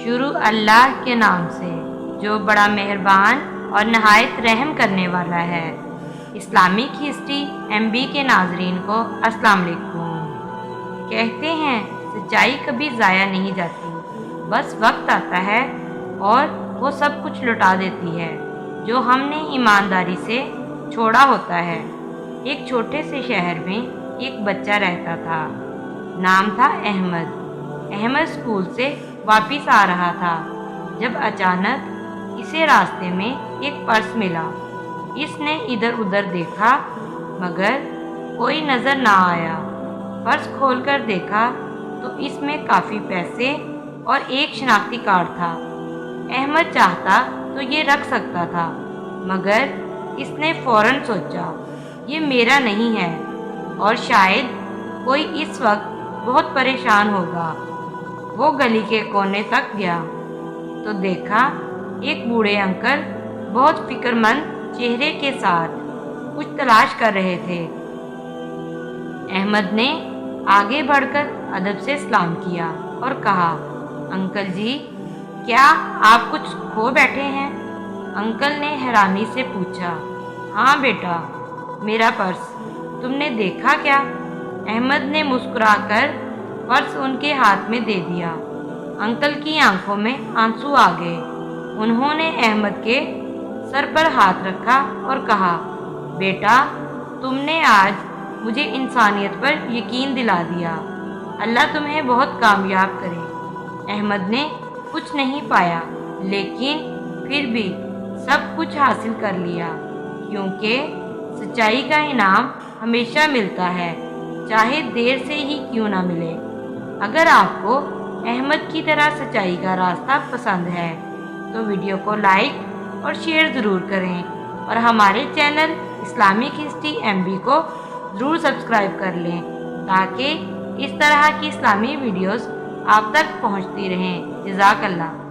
شروع اللہ کے نام سے جو بڑا مہربان اور نہایت رحم کرنے والا ہے۔ اسلامک ہسٹری MB کے ناظرین کو السلام علیکم۔ کہتے ہیں سچائی کبھی ضائع نہیں جاتی، بس وقت آتا ہے اور وہ سب کچھ لٹا دیتی ہے جو ہم نے ایمانداری سے چھوڑا ہوتا ہے۔ ایک چھوٹے سے شہر میں ایک بچہ رہتا تھا، نام تھا احمد۔ احمد اسکول سے واپس آ رہا تھا جب اچانک اسے راستے میں ایک پرس ملا۔ اس نے ادھر ادھر دیکھا مگر کوئی نظر نہ آیا۔ پرس کھول کر دیکھا تو اس میں کافی پیسے اور ایک شناختی کارڈ تھا۔ احمد چاہتا تو یہ رکھ سکتا تھا مگر اس نے فوراً سوچا یہ میرا نہیں ہے اور شاید کوئی اس وقت بہت پریشان ہوگا۔ وہ گلی کے کونے تک گیا تو دیکھا ایک بوڑھے انکل بہت فکر مند چہرے کے ساتھ کچھ تلاش کر رہے تھے۔ احمد نے آگے بڑھ کر ادب سے سلام کیا اور کہا، انکل جی کیا آپ کچھ کھو بیٹھے ہیں؟ انکل نے حیرانی سے پوچھا، ہاں بیٹا، میرا پرس، تم نے دیکھا کیا؟ احمد نے مسکرا کر پرس ان کے ہاتھ میں دے دیا۔ انکل کی آنکھوں میں آنسو آ گئے۔ انہوں نے احمد کے سر پر ہاتھ رکھا اور کہا، بیٹا تم نے آج مجھے انسانیت پر یقین دلا دیا، اللہ تمہیں بہت کامیاب کرے۔ احمد نے کچھ نہیں پایا لیکن پھر بھی سب کچھ حاصل کر لیا، کیونکہ سچائی کا انعام ہمیشہ ملتا ہے، چاہے دیر سے ہی کیوں نہ ملے۔ اگر آپ کو احمد کی طرح سچائی کا راستہ پسند ہے تو ویڈیو کو لائک اور شیئر ضرور کریں اور ہمارے چینل اسلامک ہسٹری MB کو ضرور سبسکرائب کر لیں تاکہ اس طرح کی اسلامی ویڈیوز آپ تک پہنچتی رہیں۔ جزاک اللہ۔